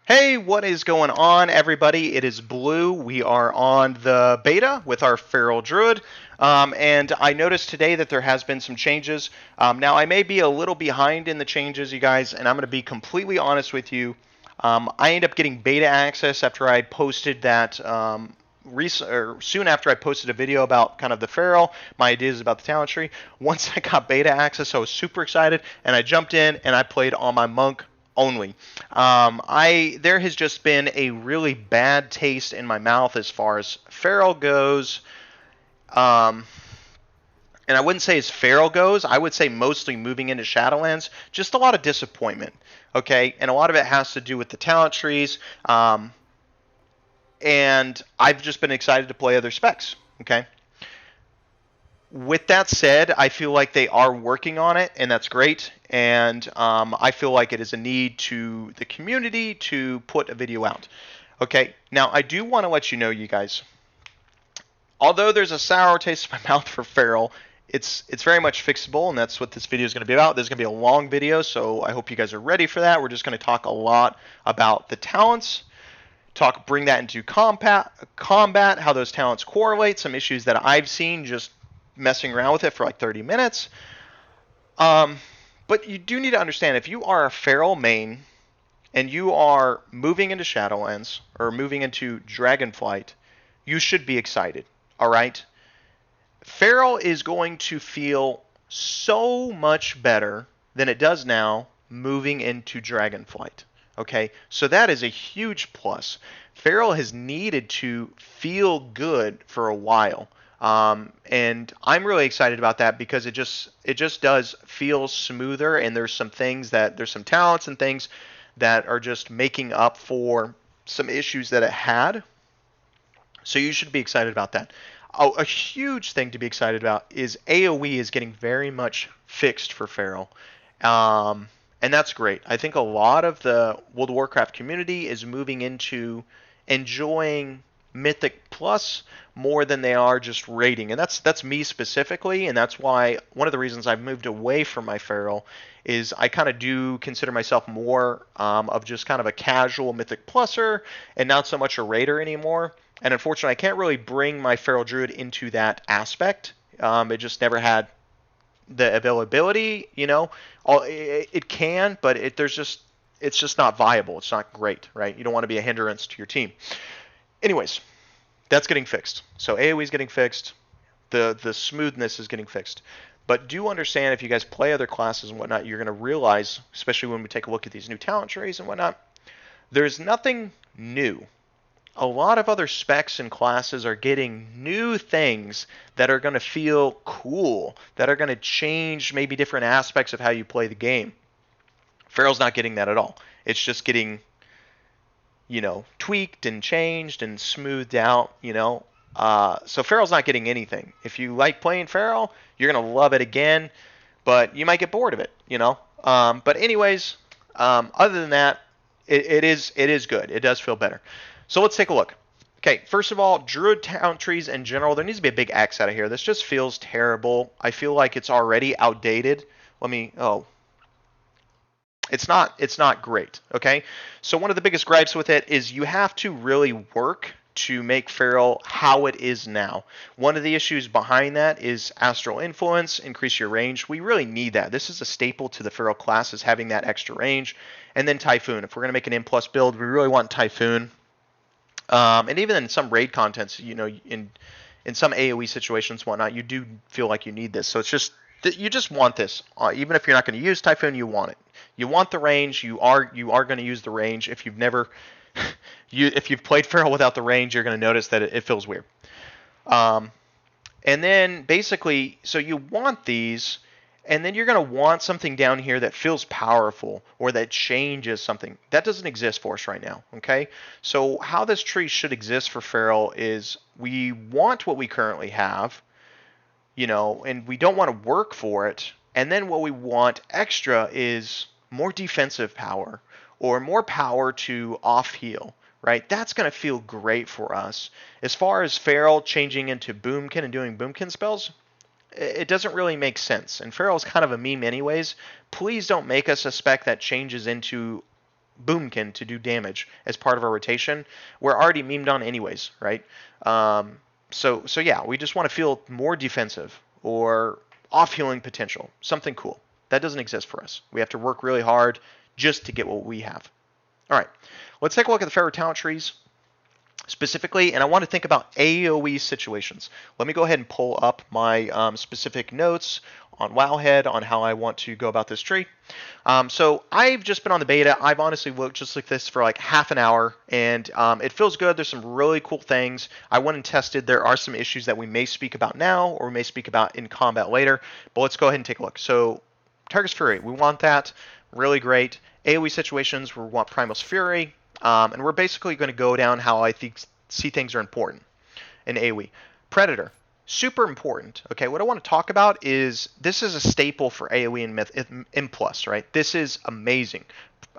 Hey, what is going on, everybody? It is Blue. We are on the beta with our Feral Druid. And I noticed today that there has been some changes. Now, I may be a little behind in the changes, you guys, and I'm going to be completely honest with you. I ended up getting beta access after I posted that soon after I posted a video about kind of the Feral, my ideas about the talent tree. Once I got beta access, I was super excited, and I jumped in and I played on my monk only. There has just been a really bad taste in my mouth as far as Feral goes. Um, and I wouldn't say as Feral goes. I would say mostly moving into Shadowlands. Just a lot of disappointment. Okay, and a lot of it has to do with the talent trees. And I've just been excited to play other specs. Okay. With that said, I feel like they are working on it, and that's great. And I feel like it is a need to the community to put a video out. Okay, now I do want to let you know, you guys, although there's a sour taste in my mouth for Feral, it's very much fixable, and that's what this video is going to be about. This is going to be a long video, so I hope you guys are ready for that. We're just going to talk a lot about the talents, bring that into combat, how those talents correlate, some issues that I've seen just messing around with it for like 30 minutes. But you do need to understand, if you are a Feral main and you are moving into Shadowlands or moving into Dragonflight, you should be excited. All right? Feral is going to feel so much better than it does now moving into Dragonflight. Okay? So that is a huge plus. Feral has needed to feel good for a while. And I'm really excited about that because it just does feel smoother, and there's some talents and things that are just making up for some issues that it had. So you should be excited about that. Oh, a huge thing to be excited about is AoE is getting very much fixed for Feral. And that's great. I think a lot of the World of Warcraft community is moving into enjoying Mythic Plus more than they are just raiding, and that's me specifically, and that's why one of the reasons I've moved away from my Feral is I kind of do consider myself more of just kind of a casual Mythic Pluser and not so much a raider anymore. And unfortunately, I can't really bring my Feral Druid into that aspect. It just never had the availability, you know. It can, but it's just not viable. It's not great, right? You don't want to be a hindrance to your team. Anyways, that's getting fixed. So AoE is getting fixed. The smoothness is getting fixed. But do understand, if you guys play other classes and whatnot, you're going to realize, especially when we take a look at these new talent trees and whatnot, there's nothing new. A lot of other specs and classes are getting new things that are going to feel cool, that are going to change maybe different aspects of how you play the game. Feral's not getting that at all. It's just getting, tweaked and changed and smoothed out, So Feral's not getting anything. If you like playing Feral, you're going to love it again, but you might get bored of it, But anyways, other than that, it is good. It does feel better. So let's take a look. Okay, first of all, Druid talent trees in general, there needs to be a big X out of here. This just feels terrible. I feel like it's already outdated. It's not great, okay? So one of the biggest gripes with it is you have to really work to make Feral how it is now. One of the issues behind that is Astral Influence, increase your range. We really need that. This is a staple to the Feral class, is having that extra range. And then Typhoon. If we're going to make an M+ build, we really want Typhoon. And even in some raid contents, in some AoE situations and whatnot, you do feel like you need this. So it's just, you just want this. Even if you're not going to use Typhoon, you want it. You want the range. You are going to use the range. If you've never, if you've played Feral without the range, you're going to notice that it feels weird. And then basically, so you want these, and then you're going to want something down here that feels powerful or that changes something. That doesn't exist for us right now, okay? So how this tree should exist for Feral is we want what we currently have, and we don't want to work for it. And then what we want extra is more defensive power or more power to off-heal, right? That's going to feel great for us. As far as Feral changing into Boomkin and doing Boomkin spells, it doesn't really make sense. And Feral is kind of a meme anyways. Please don't make us a spec that changes into Boomkin to do damage as part of our rotation, we're already memed on anyways, right? So yeah, we just want to feel more defensive or off healing potential, something cool. That doesn't exist for us. We have to work really hard just to get what we have. All right, let's take a look at the Pharaoh talent trees specifically, and I want to think about AoE situations. Let me go ahead and pull up my specific notes on Wowhead on how I want to go about this tree. So I've just been on the beta. I've honestly looked just like this for like half an hour, and it feels good. There's some really cool things. I went and tested. There are some issues that we may speak about now or we may speak about in combat later, but let's go ahead and take a look. So Target's Fury, we want that. Really great. AoE situations, we want Primal's Fury. And we're basically going to go down how I see things are important in AoE. Predator, super important. Okay, what I want to talk about is this is a staple for AoE and M+, right? This is amazing.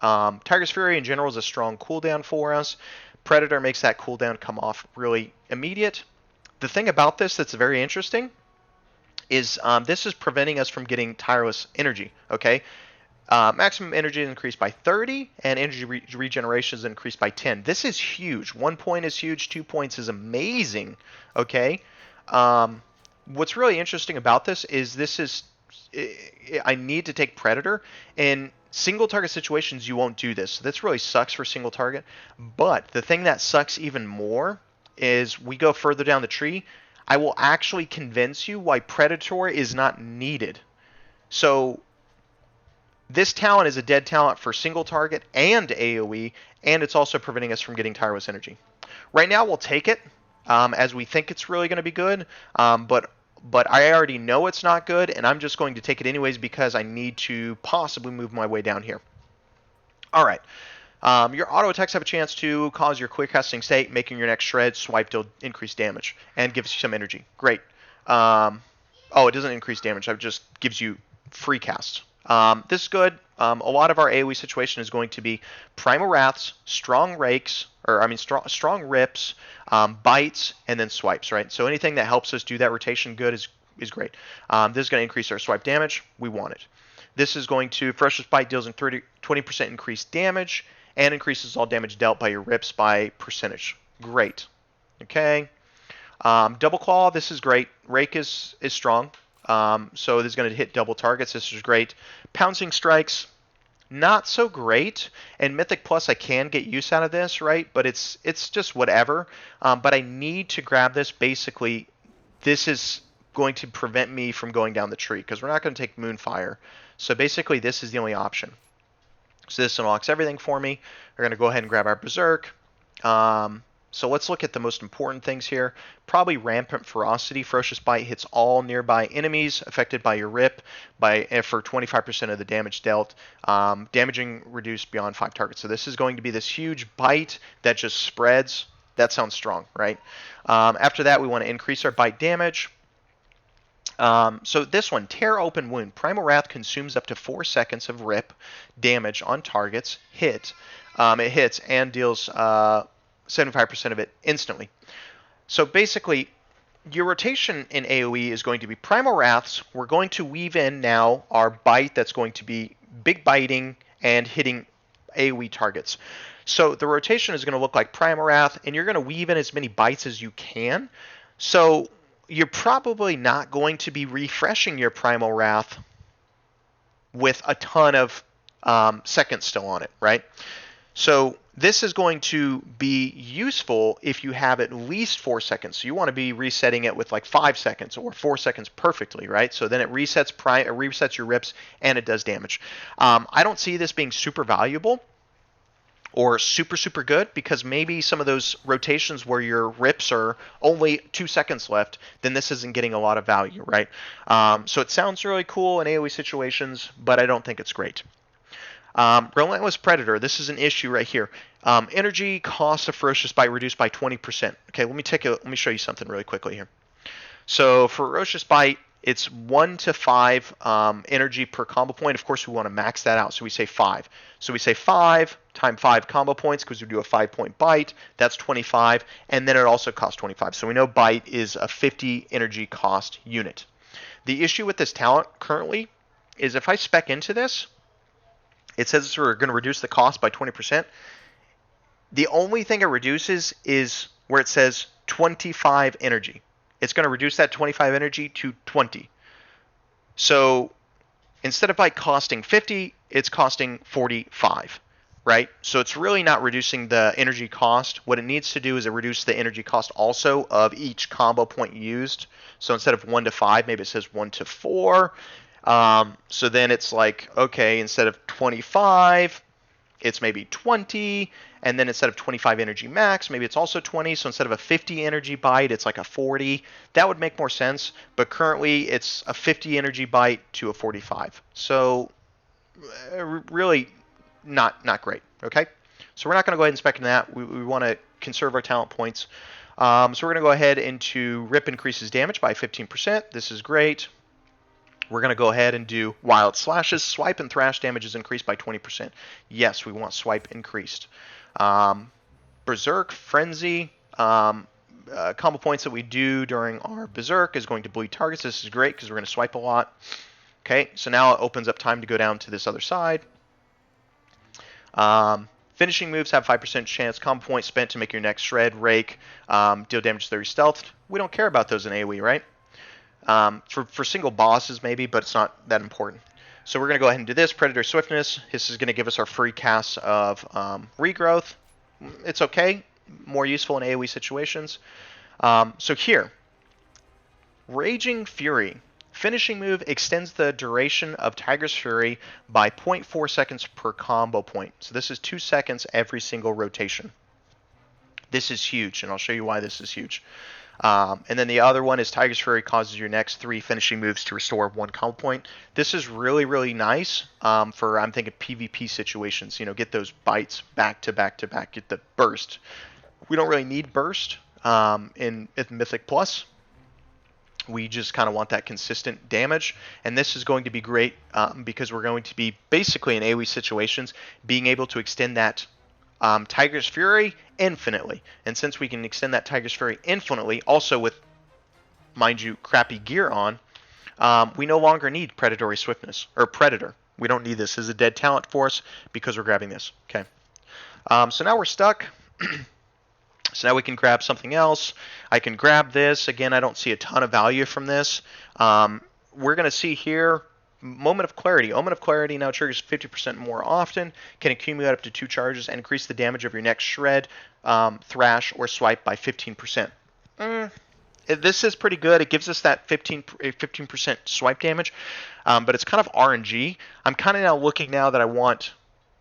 Tiger's Fury in general is a strong cooldown for us. Predator makes that cooldown come off really immediate. The thing about this that's very interesting is this is preventing us from getting tireless energy, okay? Maximum energy is increased by 30, and energy regeneration is increased by 10. This is huge. 1 point is huge. 2 points is amazing. Okay. What's really interesting about this is I need to take Predator. In single target situations, you won't do this. This really sucks for single target. But the thing that sucks even more is we go further down the tree. I will actually convince you why Predator is not needed. So this talent is a dead talent for single target and AoE, and it's also preventing us from getting tireless energy. Right now, we'll take it as we think it's really going to be good, but I already know it's not good, and I'm just going to take it anyways because I need to possibly move my way down here. All right. Your auto attacks have a chance to cause your quick casting state, making your next shred swipe deal increased damage and gives you some energy. Great. Oh, it doesn't increase damage. It just gives you free casts. This is good. A lot of our AoE situation is going to be Primal Wraths, Strong Rakes, strong Rips, Bites, and then Swipes, right? So anything that helps us do that rotation good is great. This is going to increase our swipe damage. We want it. This is going to, Ferocious Bite deals in 20% increased damage and increases all damage dealt by your Rips by percentage. Great. Okay. Double Claw, this is great. Rake is strong. So this is going to hit double targets. This is great. Pouncing Strikes, not so great. And Mythic Plus, I can get use out of this, right? But it's just whatever. But I need to grab this. Basically, this is going to prevent me from going down the tree because we're not going to take Moonfire. So basically, this is the only option. So this unlocks everything for me. We're going to go ahead and grab our Berserk. So let's look at the most important things here. Probably Rampant Ferocity. Ferocious Bite hits all nearby enemies affected by your Rip for 25% of the damage dealt. Damaging reduced beyond 5 targets. So this is going to be this huge bite that just spreads. That sounds strong, right? After that, we want to increase our bite damage. So this one, Tear Open Wound. Primal Wrath consumes up to 4 seconds of Rip damage on targets. It hits and deals 75% of it instantly. So basically, your rotation in AoE is going to be Primal Wraths. We're going to weave in now our bite that's going to be big biting and hitting AoE targets. So the rotation is going to look like Primal Wrath, and you're going to weave in as many bites as you can. So you're probably not going to be refreshing your Primal Wrath with a ton of seconds still on it, right? So this is going to be useful if you have at least 4 seconds. So you want to be resetting it with like 5 seconds or 4 seconds perfectly, right? So then it resets your Rips and it does damage. I don't see this being super valuable or super, super good because maybe some of those rotations where your Rips are only 2 seconds left, then this isn't getting a lot of value, right? So it sounds really cool in AoE situations, but I don't think it's great. Relentless Predator, this is an issue right here. Energy cost of Ferocious Bite reduced by 20%. Okay, let me show you something really quickly here. So Ferocious Bite, it's 1 to 5 energy per combo point. Of course, we want to max that out, so we say 5. So we say 5 times 5 combo points because we do a 5-point bite. That's 25, and then it also costs 25. So we know Bite is a 50 energy cost unit. The issue with this talent currently is if I spec into this, It says we're going to reduce the cost by 20%. The only thing it reduces is where it says 25 energy. It's going to reduce that 25 energy to 20. So instead of bite costing 50, it's costing 45, right? So it's really not reducing the energy cost. What it needs to do is it reduce the energy cost also of each combo point used. So instead of 1 to 5, maybe it says 1 to 4. So then it's like, okay, instead of 25, it's maybe 20, and then instead of 25 energy max, maybe it's also 20. So instead of a 50 energy bite, it's like a 40. That would make more sense, but currently it's a 50 energy bite to a 45. So really not great, okay? So we're not going to go ahead and spec in that. We want to conserve our talent points. So we're going to go ahead into Rip increases damage by 15%. This is great. We're going to go ahead and do Wild Slashes. Swipe and Thrash damage is increased by 20%. Yes, we want Swipe increased. Berserk, Frenzy, combo points that we do during our Berserk is going to bleed targets. This is great because we're going to swipe a lot. Okay, so now it opens up time to go down to this other side. Finishing moves have 5% chance. Combo points spent to make your next Shred, Rake, deal damage 30 stealth. We don't care about those in AoE, right? For single bosses maybe, but it's not that important. So we're going to go ahead and do this. Predator Swiftness. This is going to give us our free cast of regrowth. It's okay. More useful in AoE situations. So here, Raging Fury. Finishing move extends the duration of Tiger's Fury by 0.4 seconds per combo point. So this is 2 seconds every single rotation. This is huge, and I'll show you why this is huge. And then the other one is Tiger's Fury causes your next 3 finishing moves to restore 1 combo point. This is really, really nice for, I'm thinking, PvP situations. You know, get those bites back to back to back. Get the burst. We don't really need burst in Mythic Plus. We just kind of want that consistent damage. And this is going to be great because we're going to be basically in AoE situations being able to extend that Tiger's Fury infinitely. And since we can extend that Tiger's Fury infinitely, also with, mind you, crappy gear on, we no longer need Predatory Swiftness, or Predator. We don't need this. This is a dead talent for us because we're grabbing this. Okay. So now we're stuck. So now we can grab something else. I can grab this. Again, I don't see a ton of value from this. We're going to see here Moment of Clarity. Moment of Clarity now triggers 50% more often, can accumulate up to 2 charges, and increase the damage of your next Shred, Thrash, or Swipe by 15%. This is pretty good. It gives us that 15% swipe damage, but it's kind of RNG. I'm kind of now looking now that I want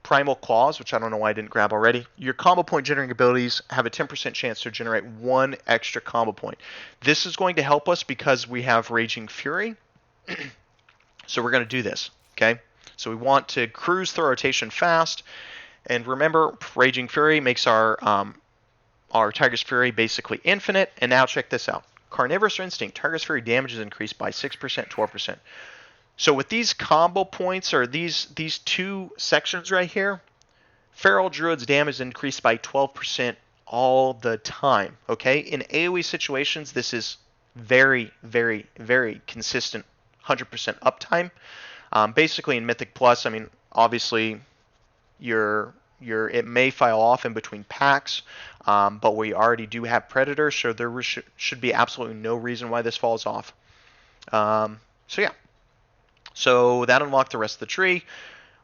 Primal Claws, which I don't know why I didn't grab already. Your combo point generating abilities have a 10% chance to generate 1 extra combo point. This is going to help us because we have Raging Fury. So we're going to do this, okay? So we want to cruise the rotation fast. And remember, Raging Fury makes our Tiger's Fury basically infinite. And now check this out. Carnivorous Instinct. Tiger's Fury damage is increased by 6%, 12%. So with these combo points, or these 2 sections right here, Feral Druid's damage is increased by 12% all the time, okay? In AoE situations, this is very, very, very consistent 100% uptime. Basically in Mythic Plus, I mean, obviously it may file off in between packs, but we already do have Predator, so there should be absolutely no reason why this falls off. So yeah. So that unlocked the rest of the tree.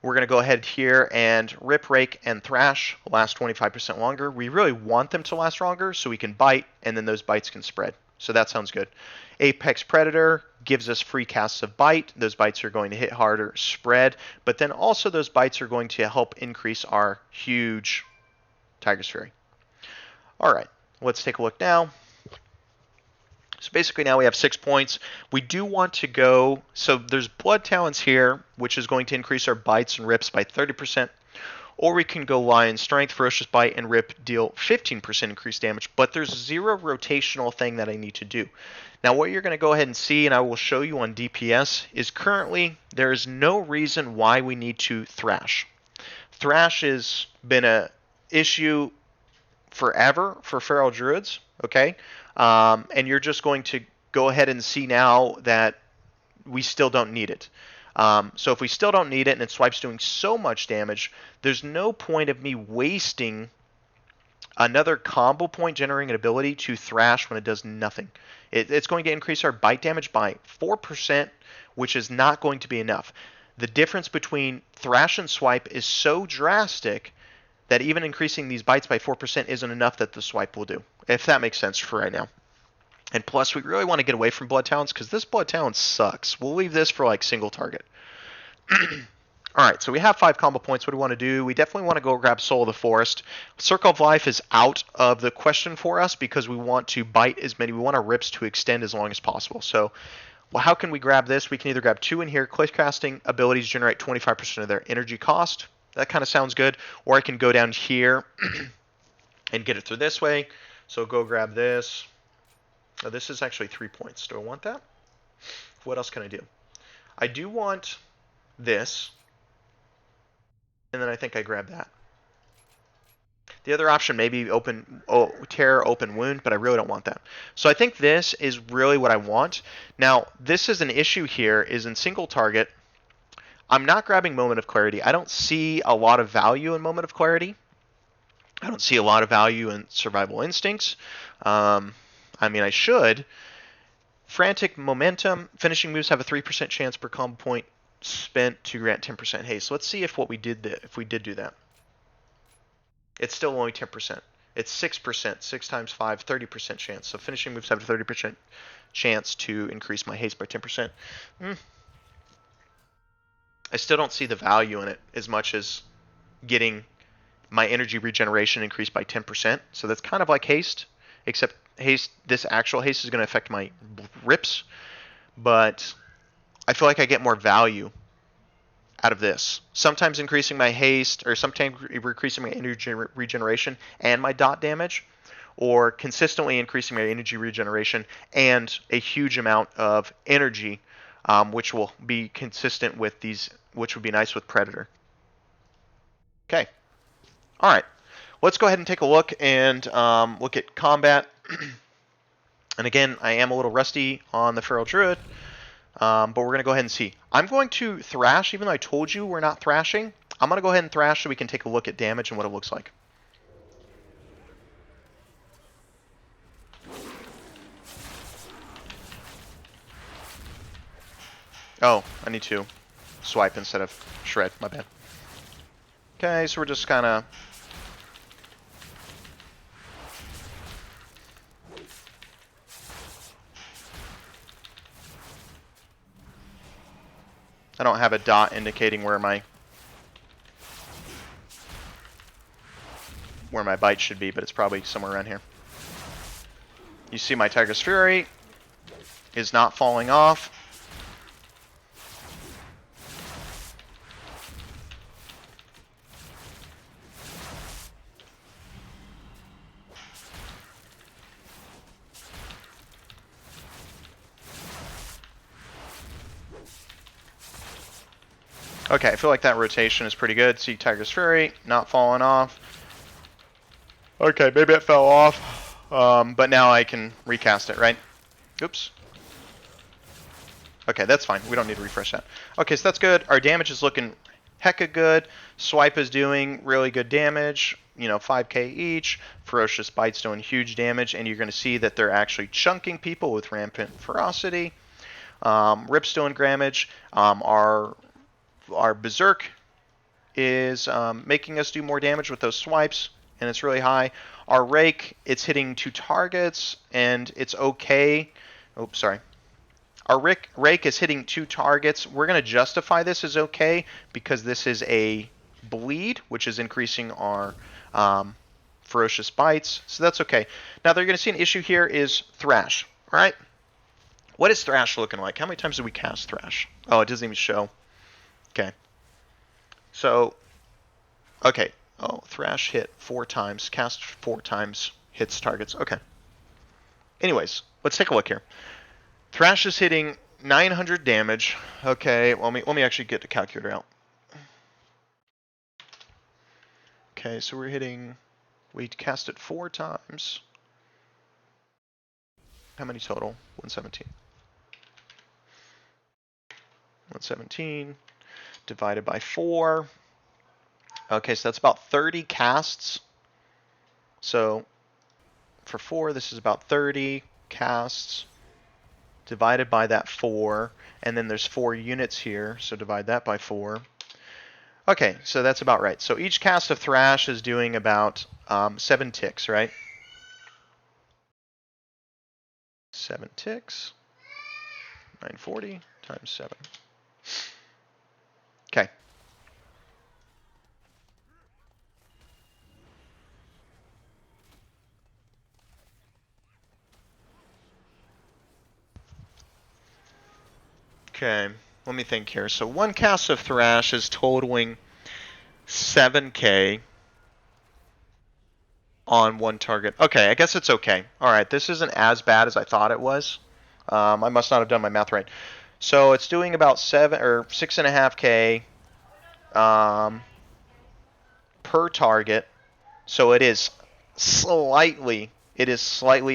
We're going to go ahead here and Rip, Rake, and Thrash last 25% longer. We really want them to last longer so we can bite, and then those bites can spread. So that sounds good. Apex Predator gives us free casts of bite. Those bites are going to hit harder, spread, but then also those bites are going to help increase our huge Tiger's Fury. All right, let's take a look now. So basically now we have 6 points. We do want to go, so there's Blood Talons here, which is going to increase our bites and rips by 30%. Or we can go Lion Strength, Ferocious Bite, and Rip, deal 15% increased damage. But there's 0 rotational thing that I need to do. Now what you're going to go ahead and see, and I will show you on DPS, is currently there is no reason why we need to Thrash. Thrash has been an issue forever for Feral Druids, okay? And you're just going to go ahead and see now that we still don't need it. So if we still don't need it and Swipe's doing so much damage, there's no point of me wasting another combo point generating ability to Thrash when it does nothing. It's going to increase our bite damage by 4%, which is not going to be enough. The difference between Thrash and Swipe is so drastic that even increasing these bites by 4% isn't enough that the Swipe will do, if that makes sense for right now. And plus, we really want to get away from Blood Talons because this Blood Talon sucks. We'll leave this for like single target. All right, so we have 5 combo points. What do we want to do? We definitely want to go grab Soul of the Forest. Circle of Life is out of the question for us because we want to bite as many. We want our rips to extend as long as possible. So, well, how can we grab this? We can either grab 2 in here. Click casting abilities generate 25% of their energy cost. That kind of sounds good. Or I can go down here and get it through this way. So go grab this. Now, this is actually 3 points. Do I want that? What else can I do? I do want this. And then I think I grab that. The other option may be tear, open wound, but I really don't want that. So I think this is really what I want. Now, this is an issue here, is in single target, I'm not grabbing Moment of Clarity. I don't see a lot of value in Moment of Clarity. I don't see a lot of value in Survival Instincts. I mean, I should. Frantic Momentum. Finishing moves have a 3% chance per combo point spent to grant 10% haste. So let's see if we did do that. It's still only 10%. It's 6%. 6 times 5, 30% chance. So finishing moves have a 30% chance to increase my haste by 10%. I still don't see the value in it as much as getting my energy regeneration increased by 10%. So that's kind of like haste, except haste. This actual haste is going to affect my rips, but I feel like I get more value out of this. Sometimes increasing my haste, or sometimes increasing my energy regeneration and my dot damage, or consistently increasing my energy regeneration and a huge amount of energy, which will be consistent with these, which would be nice with Predator. Okay. All right. Let's go ahead and take a look and look at combat. And again, I am a little rusty on the Feral Druid. But we're going to go ahead and see. I'm going to Thrash, even though I told you we're not thrashing. I'm going to go ahead and Thrash so we can take a look at damage and what it looks like. Oh, I need to swipe instead of shred. My bad. Okay, so we're just kind of... I don't have a dot indicating where my bite should be, but it's probably somewhere around here. You see my Tiger's Fury is not falling off. Okay, I feel like that rotation is pretty good. See Tiger's Fury, not falling off. Okay, maybe it fell off, but now I can recast it, right? Oops. Okay, that's fine. We don't need to refresh that. Okay, so that's good. Our damage is looking hecka good. Swipe is doing really good damage. 5k each. Ferocious Bite's doing huge damage, and you're going to see that they're actually chunking people with Rampant Ferocity. Rip's doing damage. Our Berserk is making us do more damage with those swipes, and it's really high. Our Rake, it's hitting 2 targets, and it's okay. Oops, sorry. Our Rake is hitting 2 targets. We're going to justify this as okay because this is a bleed, which is increasing our Ferocious Bites, so that's okay. Now, they're going to see an issue here is Thrash, all right? What is Thrash looking like? How many times did we cast Thrash? Oh, it doesn't even show. Okay. So, okay. Oh, Thrash hit 4 times, cast 4 times, hits targets. Okay. Anyways, let's take a look here. Thrash is hitting 900 damage. Okay, well, let me actually get the calculator out. Okay, so we cast it 4 times. How many total? 117. 117 divided by 4. Okay, so that's about 30 casts. So for 4, this is about 30 casts divided by that 4. And then there's 4 units here, so divide that by 4. Okay, so that's about right. So each cast of Thrash is doing about 7 ticks, right? 7 ticks. 940 times 7. Okay. Okay, let me think here. So one cast of Thrash is totaling 7k on one target. Okay, I guess it's okay. All right, this isn't as bad as I thought it was. I must not have done my math right. So it's doing about 6.5k per target. So it is slightly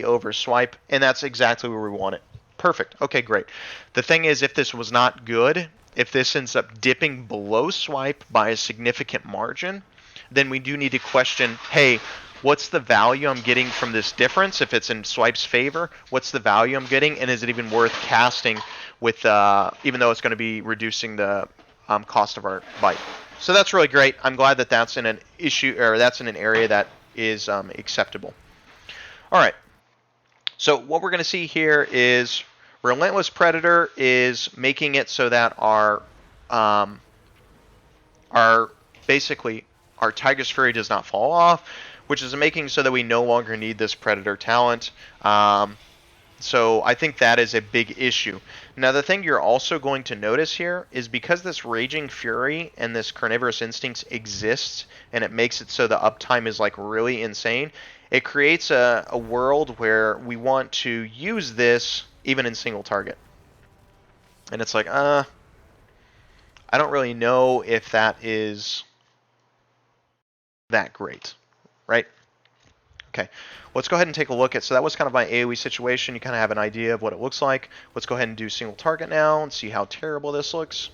over swipe, and that's exactly where we want it. Perfect. Okay, great. The thing is, if this was not good, if this ends up dipping below swipe by a significant margin, then we do need to question, hey, what's the value I'm getting from this difference? If it's in swipe's favor, what's the value I'm getting, and is it even worth casting with, even though it's going to be reducing the cost of our bite? So that's really great. I'm glad that that's in an issue, or that's in an area that is acceptable. All right. So what we're going to see here is Relentless Predator is making it so that our basically our Tiger's Fury does not fall off, which is making so that we no longer need this Predator talent. So I think that is a big issue. Now the thing you're also going to notice here is because this Raging Fury and this Carnivorous Instincts exists, and it makes it so the uptime is like really insane, it creates a world where we want to use this even in single target. And it's like, I don't really know if that is that great, right? Okay, let's go ahead and take a look at, so that was kind of my AoE situation. You kind of have an idea of what it looks like. Let's go ahead and do single target now and see how terrible this looks.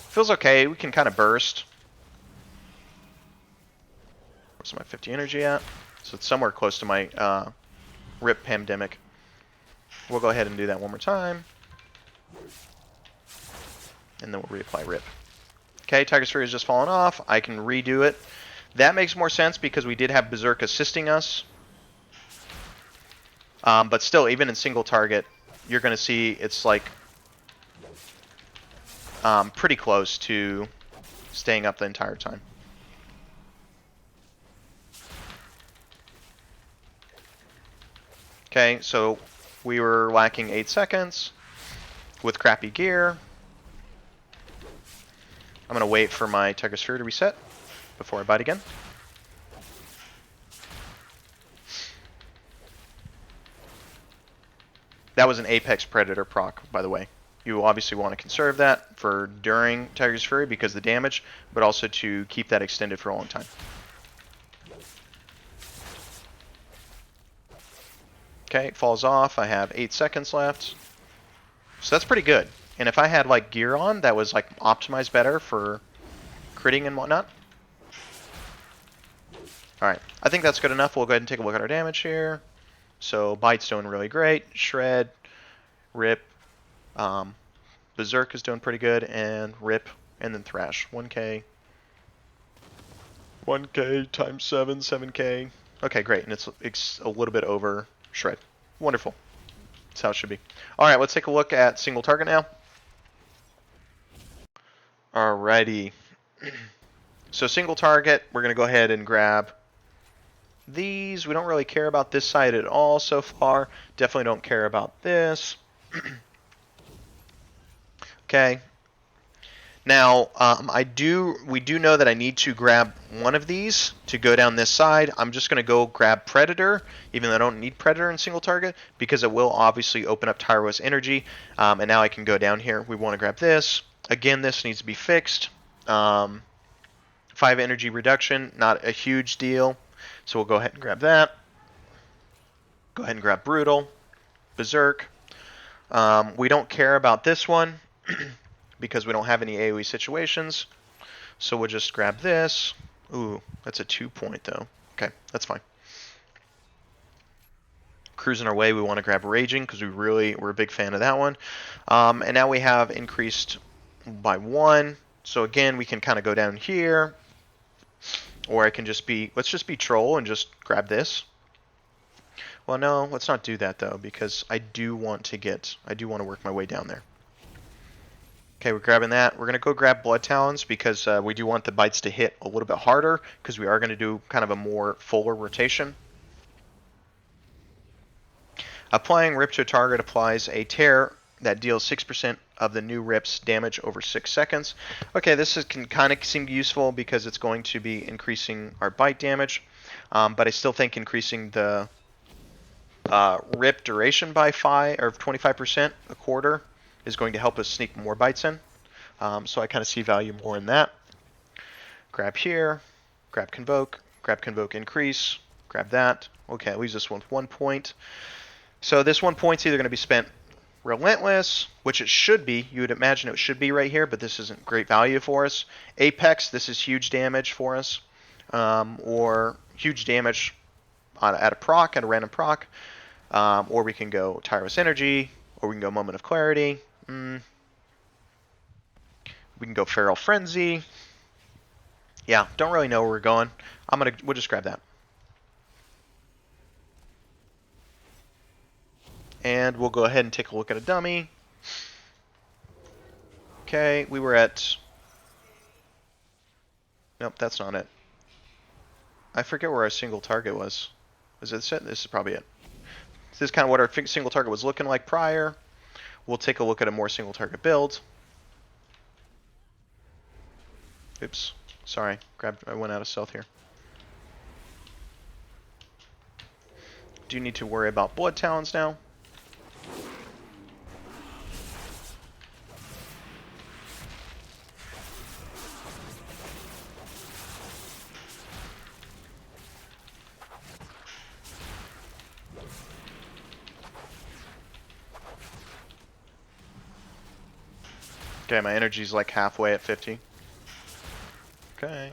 Feels okay, we can kind of burst. Where's my 50 energy at? So it's somewhere close to my RIP Pandemic. We'll go ahead and do that one more time. And then we'll reapply RIP. Okay, Tiger's Fury has just fallen off. I can redo it. That makes more sense because we did have Berserk assisting us. But still, even in single target, you're going to see it's like pretty close to staying up the entire time. Okay, so we were lacking 8 seconds with crappy gear. I'm going to wait for my Tiger's Fury to reset before I bite again. That was an Apex Predator proc, by the way. You obviously want to conserve that for during Tiger's Fury because of the damage, but also to keep that extended for a long time. Okay, it falls off. I have 8 seconds left. So that's pretty good. And if I had like gear on that was like optimized better for critting and whatnot. Alright, I think that's good enough. We'll go ahead and take a look at our damage here. So Bite's doing really great. Shred, Rip, Berserk is doing pretty good, and Rip, and then Thrash. 1k. 1k times 7, 7k. Okay, great. And it's a little bit over Shred. Wonderful. That's how it should be. Alright, let's take a look at single target now. Alrighty. So single target, we're going to go ahead and grab these. We don't really care about this side at all so far. Definitely don't care about this. Okay. Now, we do know that I need to grab one of these to go down this side. I'm just going to go grab Predator, even though I don't need Predator in single target, because it will obviously open up Tyro's energy. And now I can go down here. We want to grab this. Again, this needs to be fixed. 5 energy reduction, not a huge deal. So we'll go ahead and grab that. Go ahead and grab Brutal, Berserk. We don't care about this one because we don't have any AoE situations. So we'll just grab this. Ooh, that's a 2-point though. Okay, that's fine. Cruising our way, we want to grab Raging because we're a big fan of that one. And now we have increased by 1. So again, we can kind of go down here. Or I can just be, let's just be Troll and just grab this. Well, no, let's not do that though, because I do want to work my way down there. Okay, we're grabbing that. We're going to go grab Blood Talons because we do want the bites to hit a little bit harder because we are going to do kind of a more fuller rotation. Applying Rip to a target applies a tear that deals 6% of the new Rip's damage over 6 seconds. Okay, this can kind of seem useful because it's going to be increasing our bite damage, but I still think increasing the Rip duration by 25%, a quarter, is going to help us sneak more bites in. So I kind of see value more in that. Grab here, grab Convoke increase, grab that. Okay, it leaves us with 1 point. So this 1 point's either going to be spent Relentless, which it should be. You would imagine it should be right here, but this isn't great value for us. Apex, this is huge damage for us, or huge damage at a random proc. Or we can go Tireless Energy, or we can go Moment of Clarity. We can go Feral Frenzy. Yeah, don't really know where we're going. We'll just grab that. And we'll go ahead and take a look at a dummy. Okay, we were at... Nope, that's not it. I forget where our single target was. Is this it? This is probably it. This is kind of what our single target was looking like prior. We'll take a look at a more single target build. Oops, sorry. I went out of stealth here. Do you need to worry about Blood Talons now? Okay, my energy's like halfway at 50. Okay.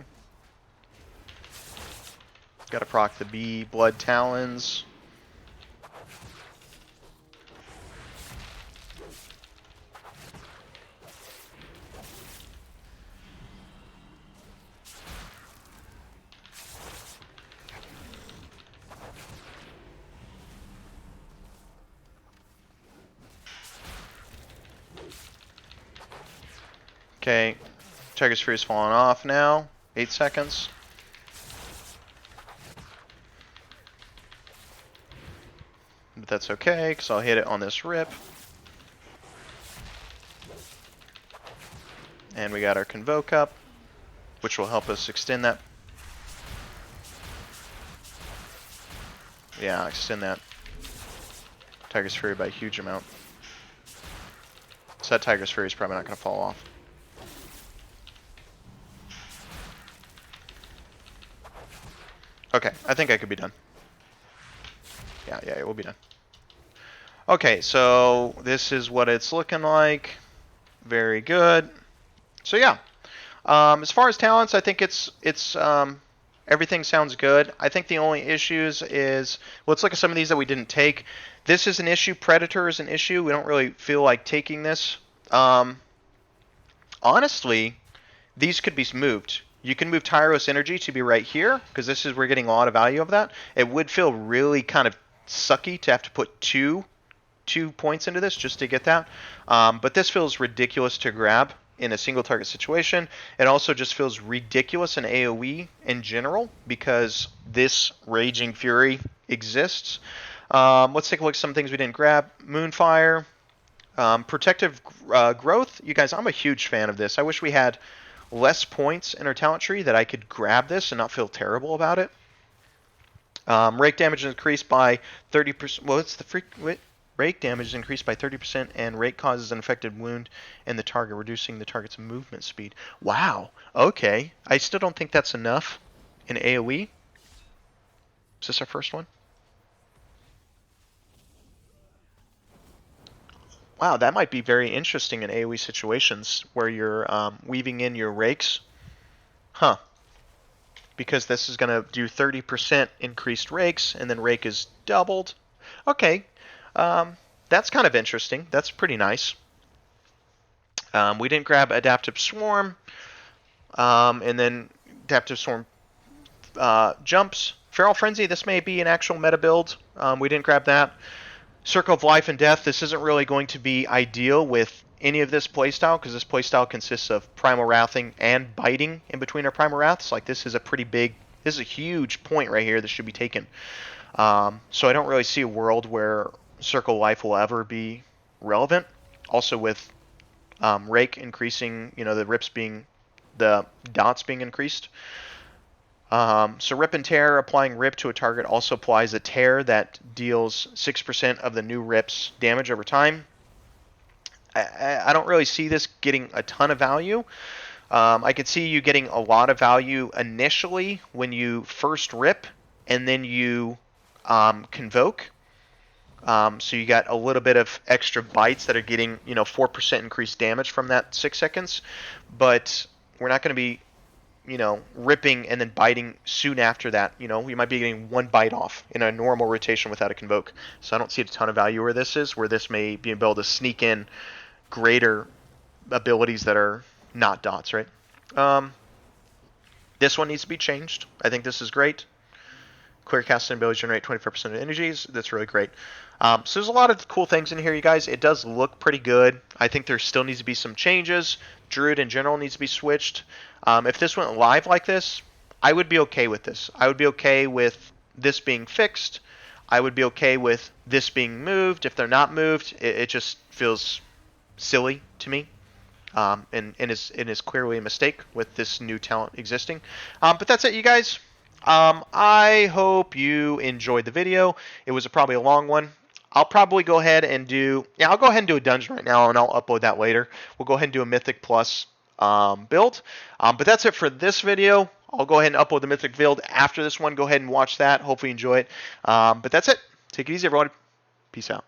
Gotta proc the B, Blood Talons. Okay, Tiger's Fury's falling off now. 8 seconds. But that's okay, because I'll hit it on this rip. And we got our Convoke up, which will help us extend that. Yeah, extend that Tiger's Fury by a huge amount. So that Tiger's Fury is probably not going to fall off. Okay, I think I could be done. Yeah, it will be done. Okay, so this is what it's looking like. Very good. So yeah, as far as talents, I think it's everything sounds good. I think the only issues is, let's look at some of these that we didn't take. This is an issue. Predator is an issue. We don't really feel like taking this. Honestly, these could be moved. You can move Tyros Energy to be right here, because we're getting a lot of value of that. It would feel really kind of sucky to have to put two points into this just to get that. But this feels ridiculous to grab in a single target situation. It also just feels ridiculous in AoE in general, because this Raging Fury exists. Let's take a look at some things we didn't grab. Moonfire. Protective Growth. You guys, I'm a huge fan of this. I wish we had less points in our talent tree that I could grab this and not feel terrible about it. Rake damage increased by 30%. Well, it's the freak. Wait, Rake damage is increased by 30%, and rake causes an infected wound in the target, reducing the target's movement speed. Wow. Okay. I still don't think that's enough in AoE. Is this our first one? Wow, that might be very interesting in AoE situations where you're weaving in your rakes. Huh. Because this is going to do 30% increased rakes, and then rake is doubled. Okay. That's kind of interesting. That's pretty nice. We didn't grab Adaptive Swarm, and then Adaptive Swarm jumps. Feral Frenzy, this may be an actual meta build. We didn't grab that. Circle of Life and Death, this isn't really going to be ideal with any of this playstyle, because this playstyle consists of Primal Wrathing and Biting in between our Primal Wraths. Like, this is a huge point right here that should be taken. So I don't really see a world where Circle of Life will ever be relevant. Also with Rake increasing, the dots being increased. So Rip and Tear, applying Rip to a target also applies a Tear that deals 6% of the new Rip's damage over time. I don't really see this getting a ton of value. I could see you getting a lot of value initially when you first Rip, and then you Convoke. So you got a little bit of extra bites that are getting 4% increased damage from that 6 seconds, but we're not going to be ripping and then biting soon after that. We might be getting one bite off in a normal rotation without a Convoke. So I don't see a ton of value where this may be able to sneak in greater abilities that are not dots, right? This one needs to be changed. I think this is great. Clear casting ability generate 24% of energies. That's really great. So there's a lot of cool things in here, you guys. It does look pretty good. I think there still needs to be some changes. Druid in general needs to be switched. If this went live like this, I would be okay with this. I would be okay with this being fixed. I would be okay with this being moved. If they're not moved, it just feels silly to me. And is clearly a mistake with this new talent existing. But that's it, you guys. I hope you enjoyed the video. It was probably a long one. I'll probably go ahead and do a dungeon right now, and I'll upload that later. We'll go ahead and do a Mythic Plus build. But that's it for this video. I'll go ahead and upload the Mythic build after this one. Go ahead and watch that. Hopefully you enjoy it. But that's it. Take it easy, everyone. Peace out.